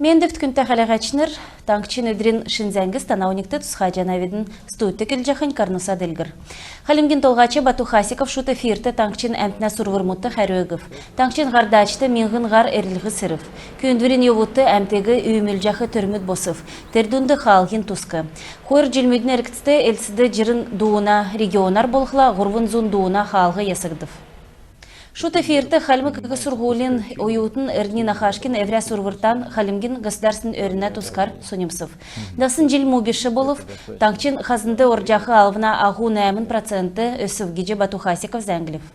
Мендефт күнті қалағачыныр, таңқчын өдрін шынзәңгіз танауникті тұсқа жанавидін стуытты кілжақын карнуса ділгір. Халимген толғачы Бату Хасиков шуты фирті таңқчын әмтіна сурвырмутты қәрөгів. Таңқчын ғардачты менғын ғар әрілгі сырыв. Көндвірін евутты әмтегі үймілжақы түрміт босыв. Тердунды қалғын тұсқы. Қойыр жылмүйдің әркітісті әлсіді жырын дуына регионар болықла ғұрвын зун дуына қалғы ясығдыв. Шуты фирті Халимг Сургулин уютын Эрнина Хашкин Эвря Сурвыртан Халимгин государственный өріне тускар Сонемсов. Дасын жил мубиші болып, таңчин хазынды оржақы алвына ағу нәмін проценті өсіп геже Бату Хасиков зәңгілів.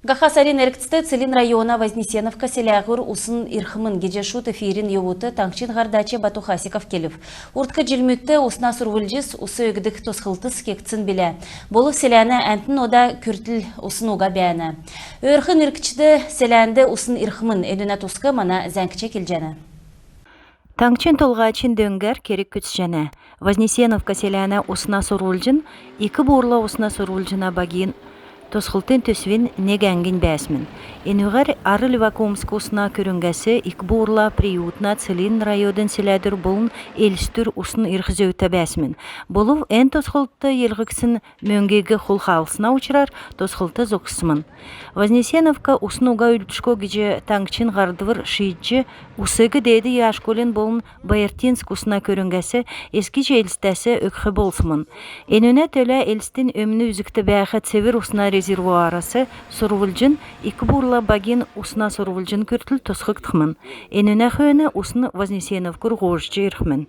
Гахасарин әріктісті Целин района Вознесеновка селяғыр усын ирхымын геже шуты фирин евуты таңчин ғардачы Бату Хасиков келів. Уртқа жилмүтті усна сурвылжыз усы өгдік тосқылтыз кектсін білі. Болып селяны әнтін ода күртіл усын уға бәні. Өрхін иркічді селянды усын ирхымын өдіна тосқы мана зәңкіче келжені. Таңчин толғачин дөңгер керек күтс жәні. Вознесеновка селяны усна сурвылжын, екі борла усна сурвылжына багин Тосқылтын төсвин негәңгін бәсмін. Енуғар Арыл Вакуумск усна көрінгәсі икбурла приютна Целин райодын селәдір болын елістір усын ирхізеуті бәсмін. Болув ән тосқылты елғіксін мөңгегі құлхалысына учырар тосқылты зоқсымын. Вознесеновка уснуға үлтішко геже таңчин ғардывыр шийтчі усығы деді яшколен болын Байыртинск усна көрінгәсі ескі желістәсі өкхі болсымын. Енуне төлі елістін өміні үзікті бәқі цевір усна резервуарасы сурвылжын екі бурла багин усна сурвылжын көртіл тосқықтықмын. Енуне хөні усны Вознесеновкур ғожжы ирхмін.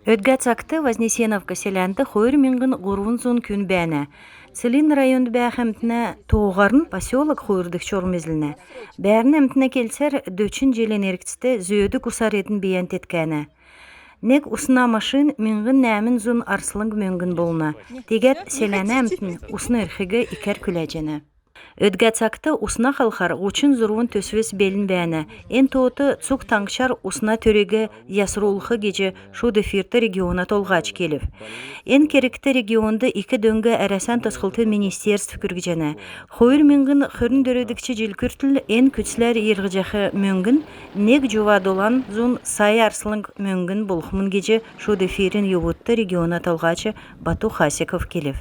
Өдгә цакты Вознесеновка селянды хойыр минғын ғұрвын зон күн бәні. Целин районды бәхімтіне тоғарын поселок хойырдық чормезіліне. Бәрін әмтіне келсер дөчін желен еркісті зөйді кусар етін бейен теткәні. Нек усна машин минғын нәмін зун арсылың мөңгін болна. Тегет селяны әмтін усны ірхігі икер күләжені. Өдгә цакты усна қалқар ұчын зұруын төсвес белін бәні. Ен тоғыты цук таңшар усна төреге ясырулықы геже шуды фирті региона толғач келіп. Ен керекті регионды екі дөңгі әрәсән тосқылты министерств күргіжені. Хойыр мөңгін қырын дөрөдікчі жел күртіл ен күтсілер ерғіжақы мөңгін нек жуа долан зун сай арсылың мөңгін болқымын геже шуды фирін евутты региона толғачы Бату Хасиков келіп.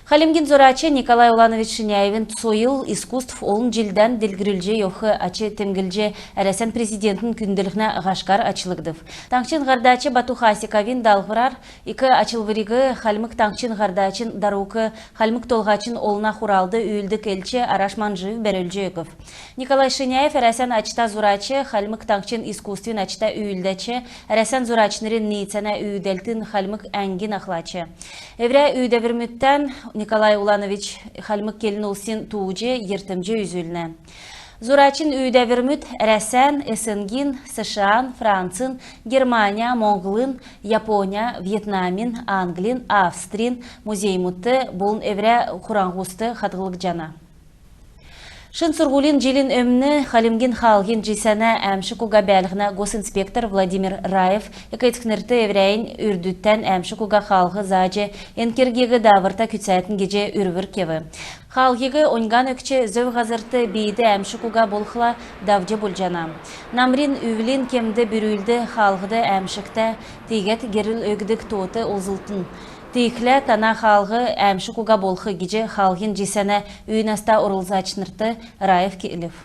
Халимгин зорачы Николай Уланович Шиняевин сойыл искусств олын жилден дилгирилже йохы ачы темгилже әрәсен президентін күнділігіне ғашқар ачылығдыв. Таңчин ғардачы Бату Хасиковин далғырар, икі ачылвырығы Халимг таңчин ғардачын даруқы Халимг толғачын олына хуралды үйілдік елче арашман жив бәрілже өків. Николай Шиняев әрәсен ачыта зорачы Халимг таңчин искусствин ачыта үйілдече әрәсен зорачынырын нейцена үйделтін Халимг әңгін ақлачы. Эвря үйдевірміттен Николай Уланович Халимг келін олсин тууче ертімже үзіліне. Зурачин үйдәвірміт Рәсән, Эсенгин, США, Францин, Германия, Монголын, Япония, Вьетнамин, Англин, Австрин, музеймутты болын эвря құраңғысты қатғылық жана. Шын Сургулин жилин өмні Халимгин халгин жисана әмші куга бәліғіна госинспектор Владимир Раев екайтікнірті еврейін үрдіттен әмші куга халғы зажы энкергегі давырта күтсәтін геже үрвір кеві. Халгиғы оңған өкче зөв ғазырты бейді әмші куга болқыла давжы бұлжана. Намрин үвілін кемді бүрілді халғыды әмшікті тегет геріл өгдік тоты ұлзылтын. Тейхлі тана халғы әмші куга болқы геже халгин жесені үйнаста орылзачнырты Раев келіп.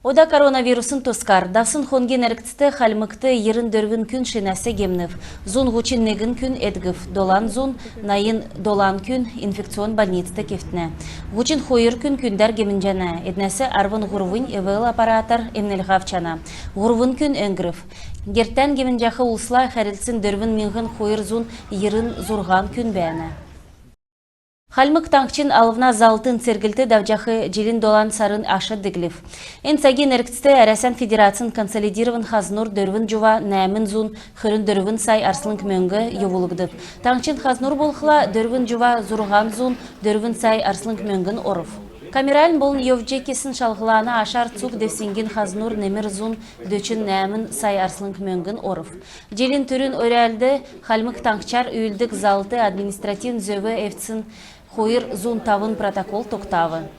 Ода коронавирусын тоскар, дасын хонген әріктісті Халимгты ерін дөрвін күн шинасы гемнів. Зун ғучин негін күн әдгів, долан зун, найын долан күн инфекцион больницты кефтіне. Ғучин хойыр күн күндер гемінжана, әднәсі арвын ғұрвын эвел аппаратар емнелғавчана. Ғұрвын күн өңгірів. Гертен гемінжақы ұлсыла қәрілсін дөрвін минғын хойыр зун ерін зұрған күн бәні. Халимг таңчин алывна залтын сергілті давжақы жилин долан сарын ашы діглів. Энсаген әркісті әрәсән федерацин консолидирован хазнур дөрвін жуа нәмін зун хырын дөрвін сай арсылың мөңгі евулығдып. Таңчин хазнур болқыла дөрвін жуа зұрған зун дөрвін сай арсылың мөңгін орыв. Камераль болын евджекесін шалғыланы ашар цук дефсинген хазнур немір зун дөчін нәмін сай арслың мөңгін орыв. Желін түрін өрәлді халмық таңқчар үйілдік залты административ зөві эвцін хойыр зун тавын протокол тоқтавы.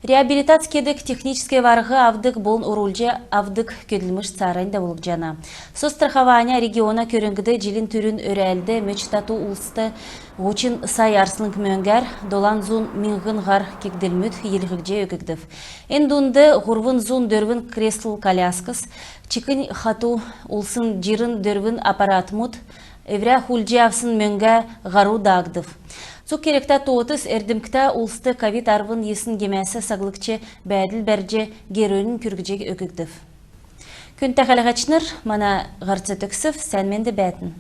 Реабилитацкедік технический варғы авдық болын урулже авдық көділміш царайында болып жана. Сострахаваня региона көрінгіді желін түрін өрәлді мөчтату ұлысты ғучин сай арслың мөңгер долан зун минғын ғар кекділмүд елғікже өкігдів. Эндунды ғурвын зун дөрвін кресл коляскас, чикін хату ұлсын жирын дөрвін аппарат мұд, эвря хулже авсын мөңге ғару дағдыв. Цук керекта тоғытыс әрдімкта ұлысты ковид арвын есін кемәсі сағылықчы бәділ бәрже герөнін күргіжек өкігдів. Күн тәқәліғачыныр, мана ғарцы түксів, сәнменді бәтін.